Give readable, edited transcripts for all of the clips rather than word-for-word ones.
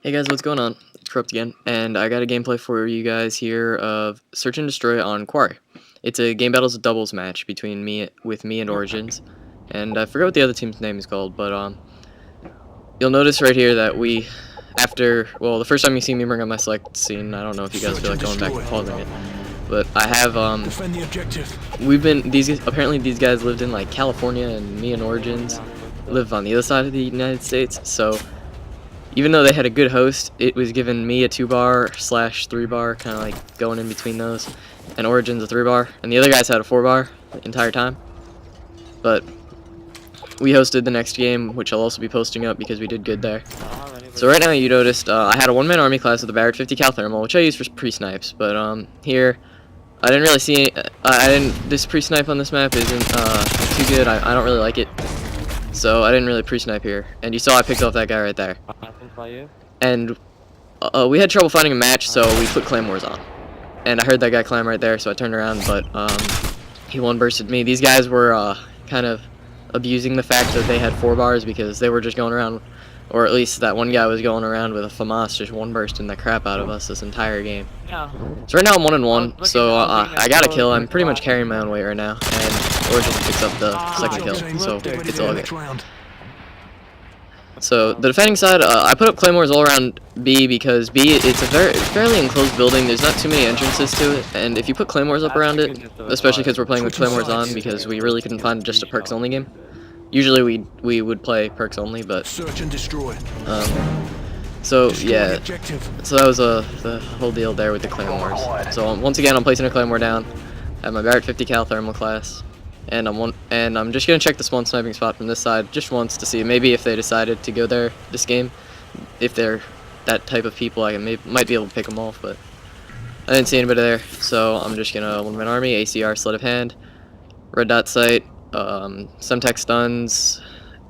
Hey guys, what's going on? It's Corrupt again, and I got a gameplay for you guys here of Search and Destroy on Quarry. It's a game battles doubles match between me and Origins, and I forget what the other team's name is called, but you'll notice right here that the first time you see me bring up my select scene, I don't know if you guys feel like going back and pausing it, but I have Defend the objective. apparently these guys lived in like California, and me and Origins live on the other side of the United States, so. Even though they had a good host, it was giving me a 2-bar / 3-bar, kind of like going in between those, and Origins a 3-bar, and the other guys had a 4-bar the entire time. But we hosted the next game, which I'll also be posting up because we did good there. So right now you noticed I had a one-man army class with a Barrett 50 cal thermal, which I use for pre-snipes. But here I didn't really see this pre-snipe on this map isn't too good. I don't really like it. So I didn't really pre-snipe here, and you saw I picked off that guy right there. And we had trouble finding a match, so we put claymores on. And I heard that guy climb right there, so I turned around, but he one-bursted me. These guys were kind of abusing the fact that they had 4 bars because they were just going around, or at least that one guy was going around with a FAMAS just one-bursting the crap out of us this entire game. Yeah. So right now I'm 1-1, so I got a kill. I'm pretty much carrying my own weight right now, and Origins picks up the second kill, so it's all good. So the defending side, I put up claymores all around B because B, it's a fairly enclosed building. There's not too many entrances to it, and if you put claymores up around it, especially because we're playing with claymores on, because we really couldn't find just a perks only game. Usually we would play perks only, but Search and destroy. so yeah, so that was the whole deal there with the claymores. So once again, I'm placing a claymore down at my Barrett 50 cal thermal class. And I'm just gonna check the spawn sniping spot from this side just once to see maybe if they decided to go there this game. If they're that type of people, I might be able to pick them off, but I didn't see anybody there, so I'm just gonna one-man army, ACR, sleight of hand, red dot sight, Semtex stuns,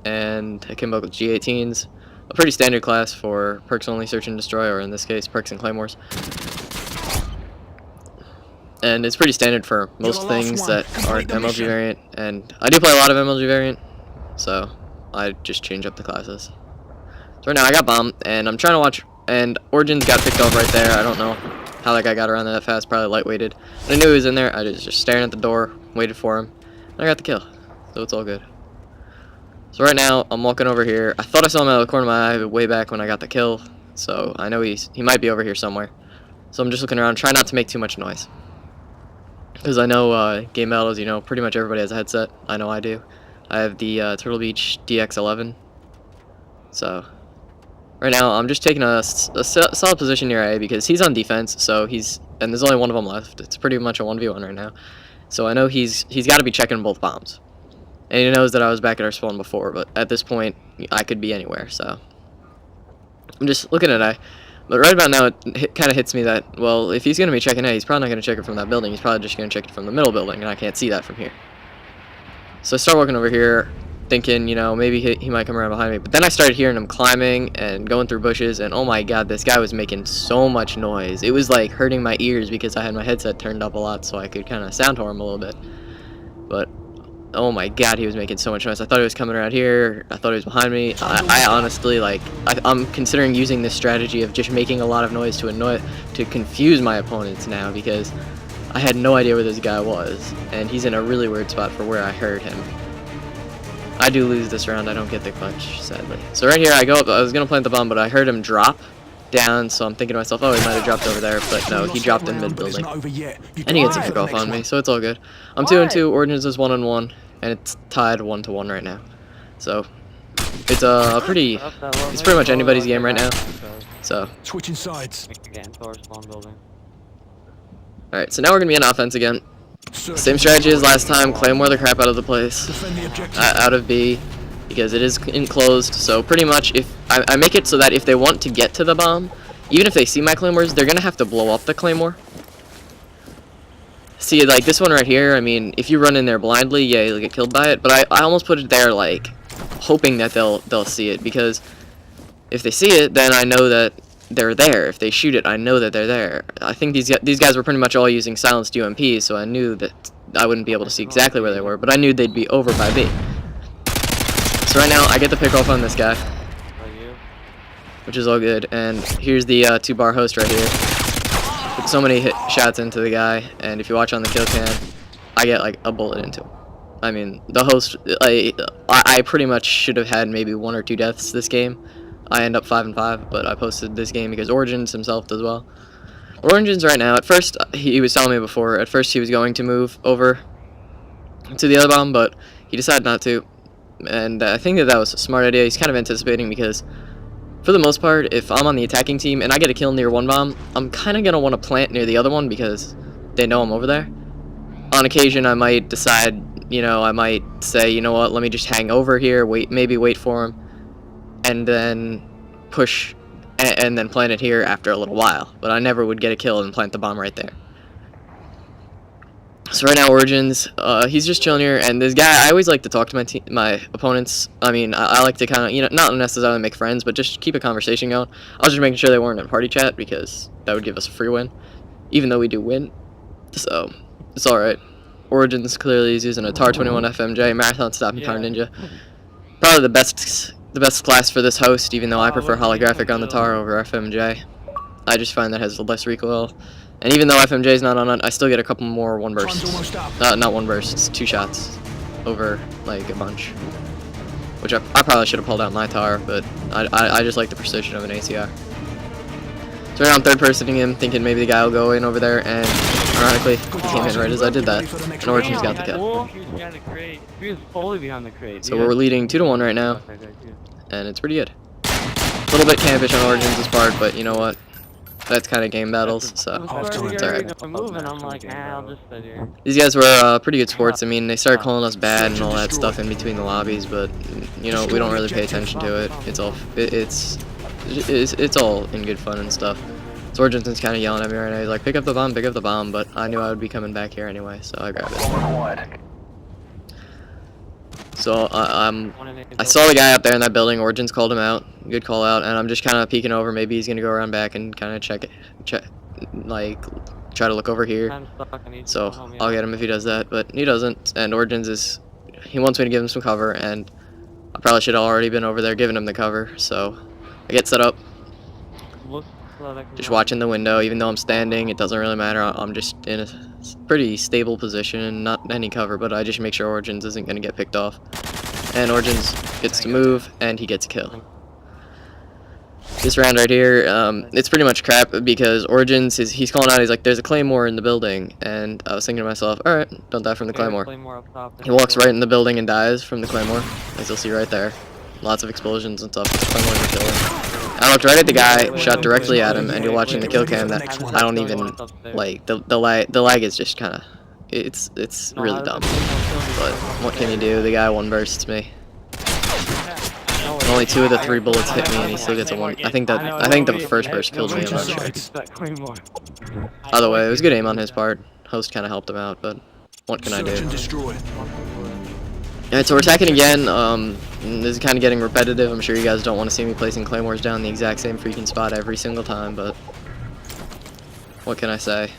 and akimbo with G18s. A pretty standard class for perks only search and destroy, or in this case, perks and claymores. And it's pretty standard for most things that aren't MLG variant, and I do play a lot of MLG variant, so I just change up the classes. So right now I got bombed, and I'm trying to watch, and Origins got picked off right there. I don't know how that guy got around that fast, probably lightweighted. And I knew he was in there. I was just staring at the door, waited for him, and I got the kill, so it's all good. So right now I'm walking over here. I thought I saw him out of the corner of my eye way back when I got the kill, so I know he might be over here somewhere. So I'm just looking around, trying not to make too much noise. Because I know game battles, you know, pretty much everybody has a headset. I know I do. I have the Turtle Beach DX11. So right now I'm just taking a solid position near A because he's on defense. So and there's only one of them left. It's pretty much a 1v1 right now. So I know he's got to be checking both bombs. And he knows that I was back at our spawn before, but at this point I could be anywhere. So I'm just looking at A. But right about now, it kind of hits me that, well, if he's going to be checking A, he's probably not going to check it from that building. He's probably just going to check it from the middle building, and I can't see that from here. So I start walking over here, thinking, you know, maybe he might come around behind me. But then I started hearing him climbing and going through bushes, and oh my god, this guy was making so much noise. It was like hurting my ears because I had my headset turned up a lot so I could kind of sound to him a little bit. But oh my god, he was making so much noise. I thought he was coming around here. I thought he was behind me. I honestly, like, I'm considering using this strategy of just making a lot of noise to confuse my opponents now, because I had no idea where this guy was, and he's in a really weird spot for where I heard him. I do lose this round. I don't get the clutch, sadly. So right here, I go up. I was gonna plant the bomb, but I heard him drop down, so I'm thinking to myself, oh, he might have dropped over there, but no, he dropped in mid-building. And he gets a pick off on me, so it's all good. I'm 2-2, Origins is 1-1, and it's tied 1-1 right now. So it's it's pretty much anybody's game right now. So Switching sides. alright, so now we're gonna be on offense again. Same strategy as last time, claymore the crap out of the place. Out of B. Because it is enclosed, so pretty much if I make it so that if they want to get to the bomb, even if they see my claymores, they're gonna have to blow up the claymore. See, like this one right here, I mean, if you run in there blindly, yeah, you'll get killed by it, but I almost put it there, like, hoping that they'll see it, because if they see it, then I know that they're there. If they shoot it, I know that they're there. I think these guys were pretty much all using silenced UMPs, so I knew that I wouldn't be able to see exactly where they were, but I knew they'd be over by B. So right now, I get the pick off on this guy. which is all good. And here's the 2-bar host right here. Put so many shots into the guy, and if you watch on the kill cam, I get like a bullet into him. I mean, the host, I pretty much should have had maybe 1 or 2 deaths this game. I end up 5-5, but I posted this game because Origins himself does well. Origins right now, at first, he was telling me before, at first he was going to move over to the other bomb, but he decided not to. And I think that was a smart idea. He's kind of anticipating because, for the most part, if I'm on the attacking team and I get a kill near one bomb, I'm kind of going to want to plant near the other one because they know I'm over there. On occasion, I might decide, you know, I might say, you know what, let me just hang over here, maybe wait for him, and then push, and then plant it here after a little while. But I never would get a kill and plant the bomb right there. So right now, Origins, he's just chilling here, and this guy, I always like to talk to my opponents. I mean, I like to kind of, you know, not necessarily make friends, but just keep a conversation going. I was just making sure they weren't in party chat, because that would give us a free win, even though we do win. So, it's alright. Origins clearly is using a TAR-21 FMJ, Marathon Stopping Power Ninja. Probably the best class for this host, even though I prefer holographic on the TAR over FMJ. I just find that has less recoil. And even though FMJ is not on it, I still get a couple more 1 bursts. Not 1 bursts, 2 shots over like a bunch. Which I probably should have pulled out my TAR, but I just like the precision of an ACR. So right now I'm third personing him, thinking maybe the guy will go in over there, and ironically, he came in right as I did that. And Origins got the kill. He was fully behind the crate. So we're leading 2-1 right now, and it's pretty good. A little bit campish on Origins' part, but you know what? That's kind of game battles, so it's alright. These guys were pretty good sports. I mean, they started calling us bad and all that stuff in between the lobbies, but you know, we don't really pay attention to it. It's all in good fun and stuff. So Origins kind of yelling at me right now. He's like, pick up the bomb, but I knew I would be coming back here anyway, so I grabbed it. So I saw the guy up there in that building. Origins called him out. Good call out, and I'm just kind of peeking over. Maybe he's gonna go around back and kind of check, like try to look over here. So I'll get him if he does that, but he doesn't. And Origins he wants me to give him some cover, and I probably should have already been over there giving him the cover. So I get set up, just watching the window. Even though I'm standing, it doesn't really matter. I'm just in a pretty stable position, not any cover, but I just make sure Origins isn't going to get picked off. And Origins gets to move, and he gets a kill. This round right here, it's pretty much crap because Origins, he's calling out, he's like, there's a Claymore in the building, and I was thinking to myself, alright, don't die from the Claymore. He walks right in the building and dies from the Claymore, as you'll see right there. Lots of explosions and stuff. It's Claymore to kill him. I looked right at the guy, shot directly at him, and you're watching the kill cam that I don't even, like, the lag is just kind of, it's really dumb. But what can you do? The guy 1 bursts me. And only 2 of the 3 bullets hit me, and he still gets a 1. I think the first burst killed me, I'm not sure. Either way, it was good aim on his part. Host kind of helped him out, but what can I do? Alright, so we're attacking again. This is kind of getting repetitive. I'm sure you guys don't want to see me placing claymores down the exact same freaking spot every single time, but what can I say?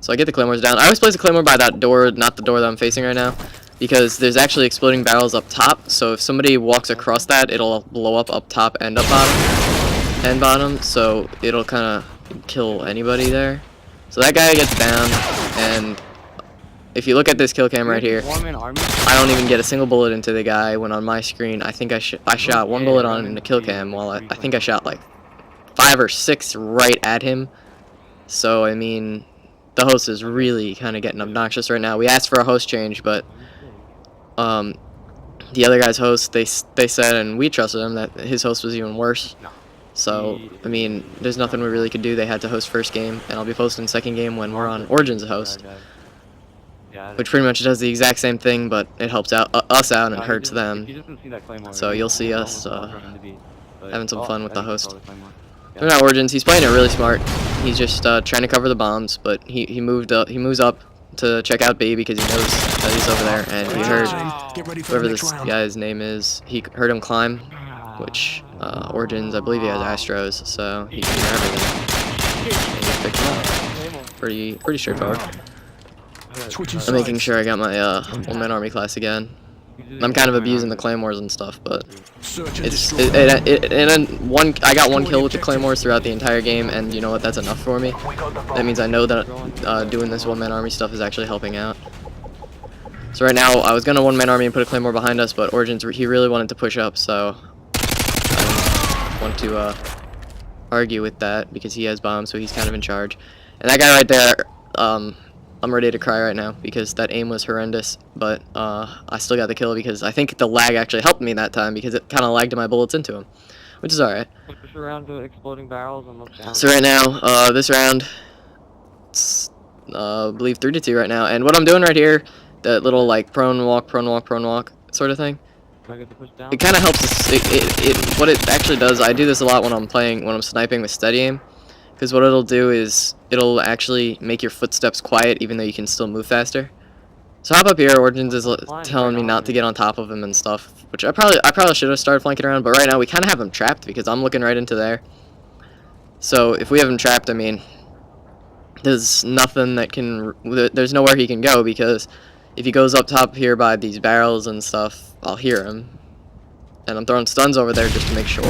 So I get the claymores down. I always place a claymore by that door, not the door that I'm facing right now, because there's actually exploding barrels up top, so if somebody walks across that, it'll blow up top and up bottom, so it'll kind of kill anybody there. So that guy gets down, and if you look at this kill cam right here, I don't even get a single bullet into the guy, when on my screen, I think I shot 1 bullet on in the kill cam, while I think I shot like 5 or 6 right at him. So, I mean, the host is really kind of getting obnoxious right now. We asked for a host change, but the other guy's host, they said, and we trusted him, that his host was even worse. So, I mean, there's nothing we really could do. They had to host first game, and I'll be posting second game when we're on Origins host, which pretty much does the exact same thing, but it helps out us out and hurts them. So you'll see us having some fun with the host. They're not Origins. He's playing it really smart. He's just trying to cover the bombs, but he moves up to check out B because he knows that he's over there, and he heard whoever this guy's name is. He heard him climb, which Origins, I believe he has Astros, so he can hear everything. And he picked him up. Pretty straightforward. I'm making sure I got my one-man army class again. I'm kind of abusing the claymores and stuff, but Search and it's destroy. and then I got one kill with the claymores throughout the entire game, and you know what? That's enough for me. That means I know that doing this one-man army stuff is actually helping out. So right now, I was gonna one-man army and put a claymore behind us, but Origins, he really wanted to push up, so I don't want to argue with that because he has bombs, so he's kind of in charge. And that guy right there, I'm ready to cry right now because that aim was horrendous, but I still got the kill because I think the lag actually helped me that time because it kind of lagged my bullets into him, which is alright. Push around to exploding barrels and look down. So right now, this round, it's, I believe 3-2 right now, and what I'm doing right here, that little like prone walk sort of thing, Do I get to push down? it kind of helps us. What it actually does, I do this a lot when I'm sniping with steady aim. Because what it'll do is, it'll actually make your footsteps quiet even though you can still move faster. So hop up here, Origins is telling me not to get on top of him and stuff, which I probably should have started flanking around, but right now we kind of have him trapped because I'm looking right into there. So if we have him trapped, I mean, there's nothing that can, there's nowhere he can go because if he goes up top here by these barrels and stuff, I'll hear him. And I'm throwing stuns over there just to make sure.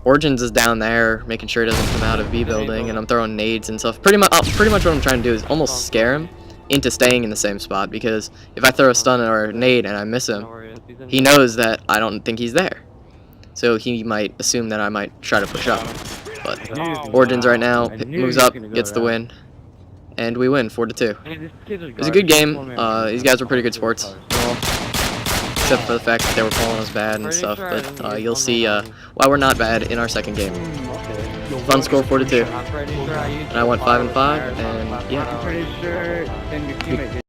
Origins is down there, making sure he doesn't come out of B building, and I'm throwing nades and stuff. Pretty much what I'm trying to do is almost scare him into staying in the same spot, because if I throw a stun or a nade and I miss him, he knows that I don't think he's there. So he might assume that I might try to push up. But Origins right now moves up, gets the win, and we win 4-2. It was a good game. These guys were pretty good sports. Except for the fact that they were calling us bad and stuff, but you'll see why we're not bad in our second game. Fun score 4-2. And I went 5-5, and yeah. I'm pretty sure then your teammate